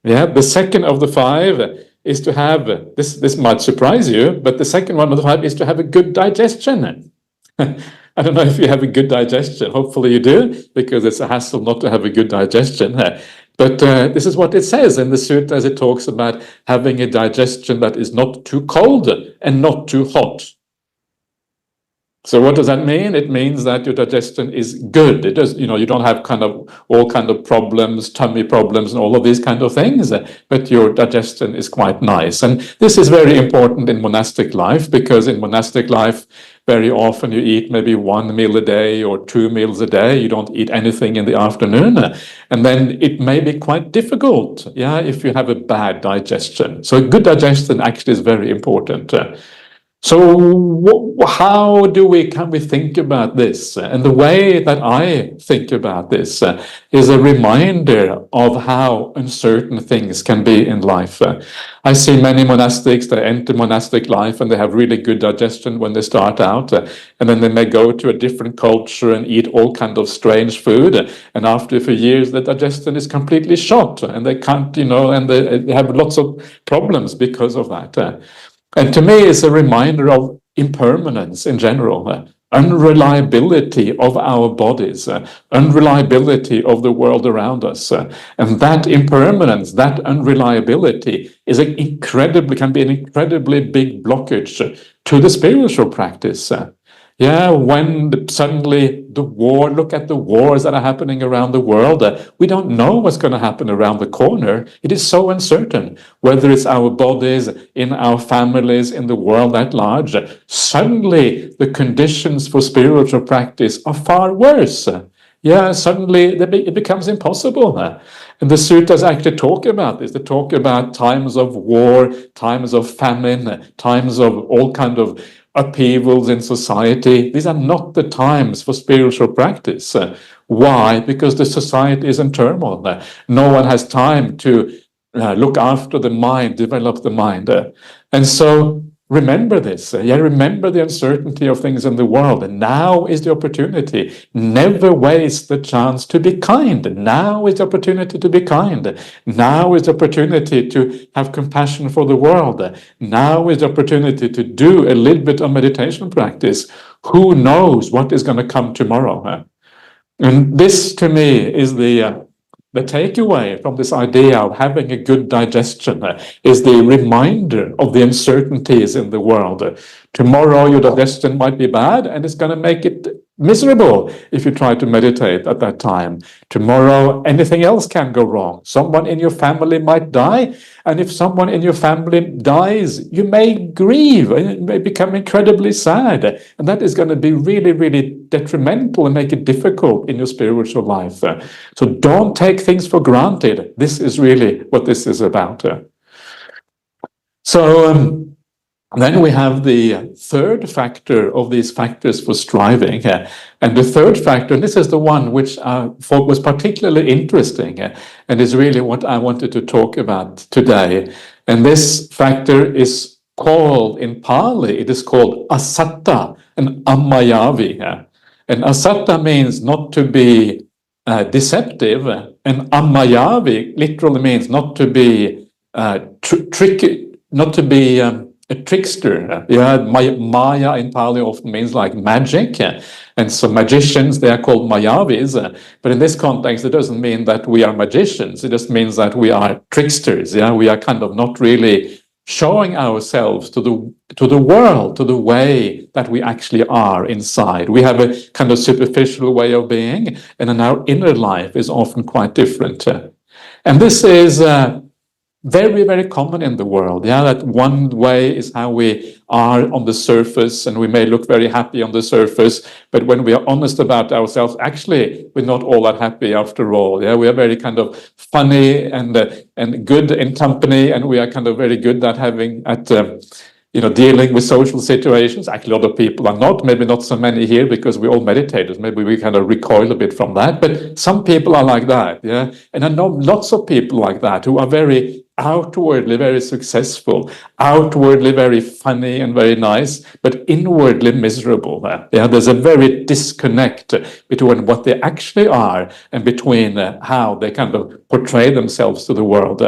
Yeah, the second of the five is to have, this might surprise you, but the second one of the five is to have a good digestion. I don't know if you have a good digestion. Hopefully you do, because it's a hassle not to have a good digestion. But this is what it says in the sutta, as it talks about having a digestion that is not too cold and not too hot. So what does that mean? It means that your digestion is good. It does, you don't have kind of all kind of problems, tummy problems, and all of these kind of things, but your digestion is quite nice. And this is very important in monastic life, because in monastic life, very often you eat maybe 1 meal a day or 2 meals a day. You don't eat anything in the afternoon. And then it may be quite difficult, if you have a bad digestion. So a good digestion actually is very important. So how can we think about this? And the way that I think about this is a reminder of how uncertain things can be in life. I see many monastics that enter monastic life and they have really good digestion when they start out, and then they may go to a different culture and eat all kind of strange food, and after a few years the digestion is completely shot and they can't, and they have lots of problems because of that. And to me, it's a reminder of impermanence in general, unreliability of our bodies, unreliability of the world around us. And that impermanence, that unreliability can be an incredibly big blockage to the spiritual practice. When suddenly look at the wars that are happening around the world. We don't know what's going to happen around the corner. It is so uncertain, whether it's our bodies, in our families, in the world at large. Suddenly, the conditions for spiritual practice are far worse. Suddenly it becomes impossible. And the suttas actually talk about this. They talk about times of war, times of famine, times of all kind of upheavals in society. These are not the times for spiritual practice. Why? Because the society is in turmoil. No one has time to look after the mind, develop the mind. And so remember this. Remember the uncertainty of things in the world. And now is the opportunity. Never waste the chance to be kind. Now is the opportunity to be kind. Now is the opportunity to have compassion for the world. Now is the opportunity to do a little bit of meditation practice. Who knows what is going to come tomorrow? And this, to me, is the takeaway from this idea of having a good digestion, is the reminder of the uncertainties in the world. Tomorrow your digestion might be bad and it's going to make it miserable if you try to meditate at that time. Tomorrow anything else can go wrong. Someone in your family might die, and if someone in your family dies, you may grieve and it may become incredibly sad, and that is going to be really, really detrimental and make it difficult in your spiritual life. So don't take things for granted. This is really what this is about. Then we have the third factor of these factors for striving. And the third factor, and this is the one which I thought was particularly interesting, and is really what I wanted to talk about today. And this factor is called, in Pali, it is called asatta and ammayavi. And asatta means not to be deceptive, and ammayavi literally means not to be tricky, not to be a trickster. Maya in Pali often means like magic, and so magicians, they are called mayavis, but in this context it doesn't mean that we are magicians. It just means that we are tricksters. We are kind of not really showing ourselves to the world, to the way that we actually are inside. We have a kind of superficial way of being, and then our inner life is often quite different. And this is very, very common in the world. That one way is how we are on the surface, and we may look very happy on the surface, but when we are honest about ourselves, actually we're not all that happy after all. We are very kind of funny and good in company, and we are kind of very good at dealing with social situations. Actually, a lot of people are not, maybe not so many here because we're all meditators. Maybe we kind of recoil a bit from that, but some people are like that. And I know lots of people like that who are very outwardly very successful, outwardly very funny and very nice, but inwardly miserable. Yeah, there's a very disconnect between what they actually are and between how they kind of portray themselves to the world.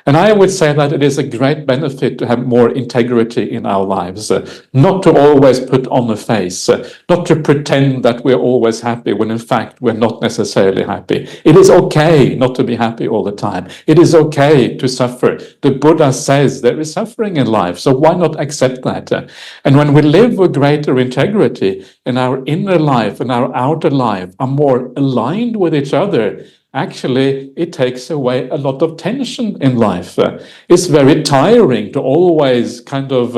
And I would say that it is a great benefit to have more integrity in our lives, not to always put on a face, not to pretend that we're always happy when in fact we're not necessarily happy. It is okay not to be happy all the time. It is okay to suffer. The Buddha says there is suffering in life, so why not accept that? And when we live with greater integrity and our inner life and our outer life are more aligned with each other, actually, it takes away a lot of tension in life. It's very tiring to always kind of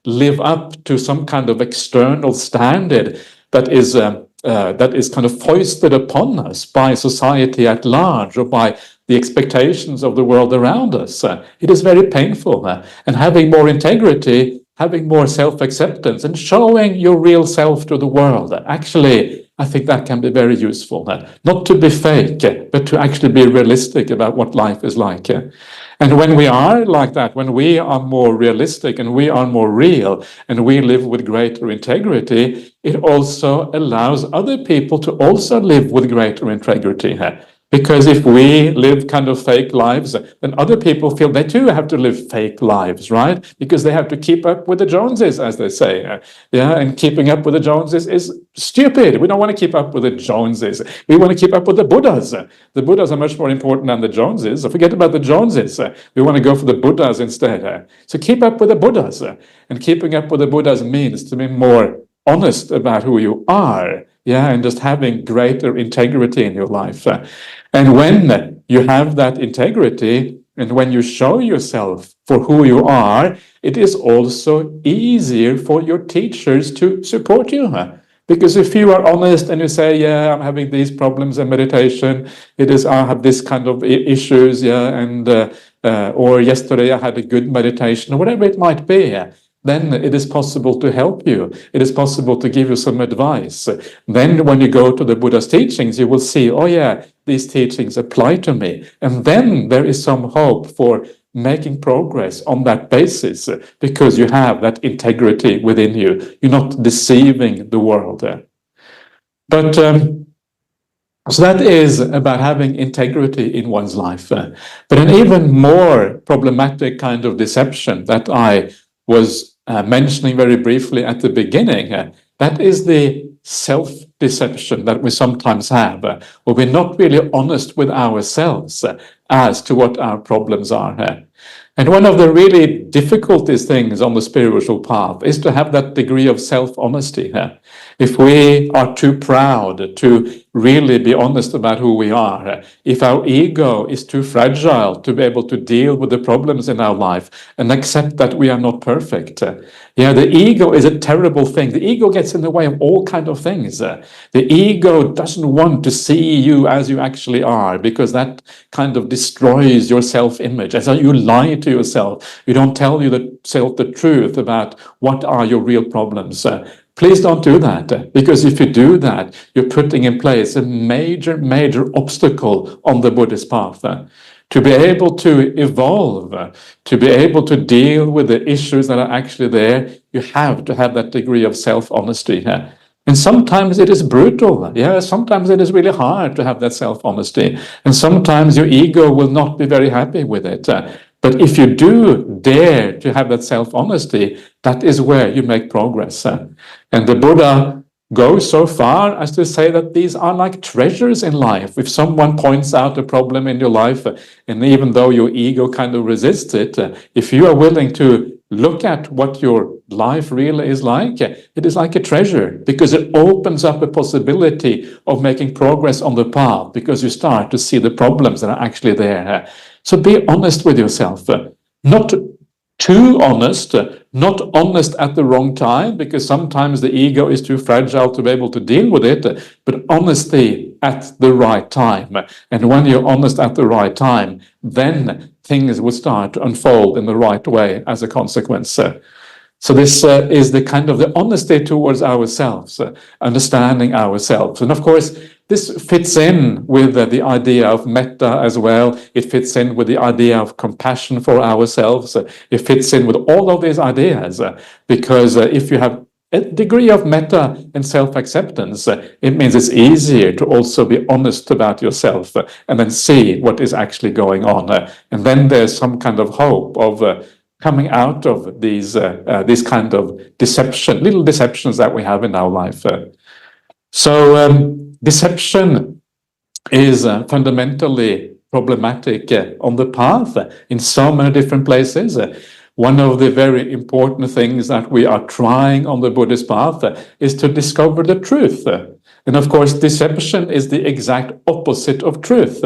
live up to some kind of external standard that is kind of foisted upon us by society at large or by the expectations of the world around us. It is very painful. And having more integrity, having more self-acceptance, and showing your real self to the world, actually, I think that can be very useful. Not to be fake, but to actually be realistic about what life is like. And when we are like that, when we are more realistic and we are more real and we live with greater integrity, it also allows other people to also live with greater integrity. Because if we live kind of fake lives, then other people feel they too have to live fake lives, right? Because they have to keep up with the Joneses, as they say. Yeah, and keeping up with the Joneses is stupid. We don't want to keep up with the Joneses. We want to keep up with the Buddhas. The Buddhas are much more important than the Joneses. So forget about the Joneses. We want to go for the Buddhas instead. So keep up with the Buddhas. And keeping up with the Buddhas means to be more honest about who you are. Yeah, and just having greater integrity in your life. And when you have that integrity and when you show yourself for who you are, it is also easier for your teachers to support you. Because if you are honest and you say, yeah, I'm having these problems in meditation, I have this kind of issues, yeah, and or yesterday I had a good meditation, or whatever it might be, then it is possible to help you. It is possible to give you some advice. Then when you go to the Buddha's teachings, you will see, oh yeah, these teachings apply to me. And then there is some hope for making progress on that basis because you have that integrity within you. You're not deceiving the world. But so that is about having integrity in one's life. But an even more problematic kind of deception that I was mentioning very briefly at the beginning, that is the self-deception that we sometimes have, where we're not really honest with ourselves as to what our problems are. And one of the really difficulties things on the spiritual path is to have that degree of self-honesty. If we are too proud to really be honest about who we are, if our ego is too fragile to be able to deal with the problems in our life and accept that we are not perfect, the ego is a terrible thing. The ego gets in the way of all kinds of things. The ego doesn't want to see you as you actually are because that kind of destroys your self-image. As you lie to yourself, you don't tell yourself the truth about what are your real problems. Please don't do that, because if you do that, you're putting in place a major, major obstacle on the Buddhist path. To be able to evolve, to be able to deal with the issues that are actually there, you have to have that degree of self-honesty. And sometimes it is brutal. Sometimes it is really hard to have that self-honesty. And sometimes your ego will not be very happy with it. But if you do dare to have that self-honesty, that is where you make progress. And the Buddha goes so far as to say that these are like treasures in life. If someone points out a problem in your life, and even though your ego kind of resists it, if you are willing to look at what your life really is like, it is like a treasure, because it opens up a possibility of making progress on the path, because you start to see the problems that are actually there. So be honest with yourself, not too honest, not honest at the wrong time, because sometimes the ego is too fragile to be able to deal with it, but honesty at the right time. And when you're honest at the right time, then things will start to unfold in the right way as a consequence. So this is the kind of the honesty towards ourselves, understanding ourselves. And of course, this fits in with the idea of metta as well. It fits in with the idea of compassion for ourselves. It fits in with all of these ideas, because if you have a degree of metta and self-acceptance, it means it's easier to also be honest about yourself and then see what is actually going on. And then there's some kind of hope of coming out of these kind of little deceptions that we have in our life. So deception is fundamentally problematic on the path in so many different places. One of the very important things that we are trying on the Buddhist path is to discover the truth. And of course, deception is the exact opposite of truth.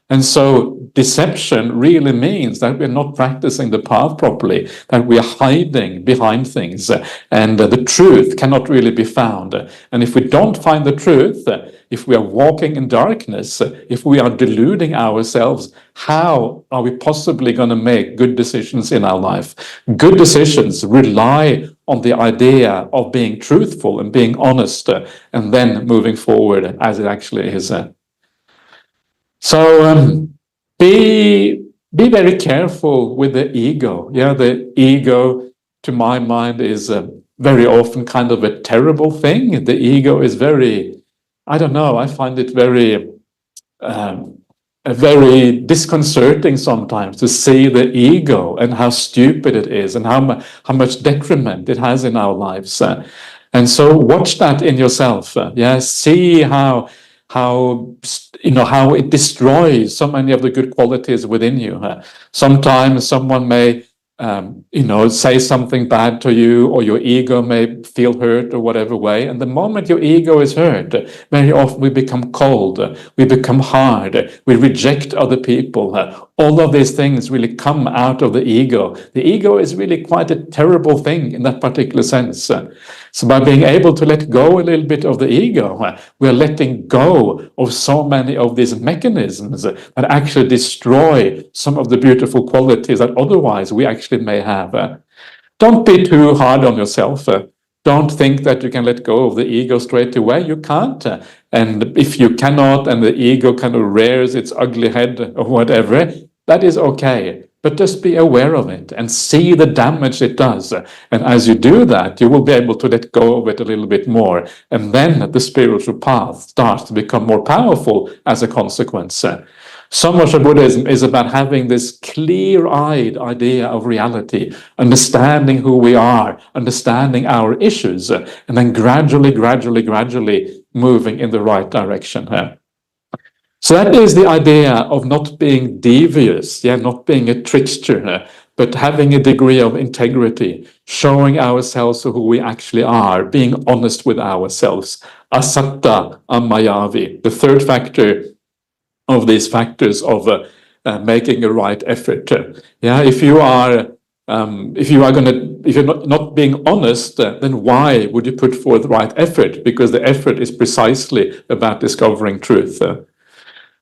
And so deception really means that we're not practicing the path properly, that we are hiding behind things, and the truth cannot really be found. And if we don't find the truth, if we are walking in darkness, if we are deluding ourselves, how are we possibly going to make good decisions in our life? Good decisions rely on the idea of being truthful and being honest, and then moving forward as it actually is. So be very careful with the ego. Yeah, the ego, to my mind, is very often kind of a terrible thing. The ego is very, I don't know, I find it very disconcerting sometimes to see the ego and how stupid it is and how much detriment it has in our lives. And so watch that in yourself. Yeah, see how it destroys so many of the good qualities within you. Sometimes someone may say something bad to you, or your ego may feel hurt or whatever way. And the moment your ego is hurt, very often we become cold, we become hard, we reject other people. All of these things really come out of the ego. The ego is really quite a terrible thing in that particular sense. So by being able to let go a little bit of the ego, we're letting go of so many of these mechanisms that actually destroy some of the beautiful qualities that otherwise we actually may have. Don't be too hard on yourself. Don't think that you can let go of the ego straight away. You can't. And if you cannot, and the ego kind of rears its ugly head or whatever, that is okay. But just be aware of it and see the damage it does. And as you do that, you will be able to let go of it a little bit more. And then the spiritual path starts to become more powerful as a consequence. So much of Buddhism is about having this clear-eyed idea of reality, understanding who we are, understanding our issues, and then gradually moving in the right direction. So that is the idea of not being devious, not being a trickster, but having a degree of integrity, showing ourselves who we actually are, being honest with ourselves. Asatta amayavi, the third factor of these factors of making a right effort. If you're not being honest, then why would you put forth right effort? Because the effort is precisely about discovering truth.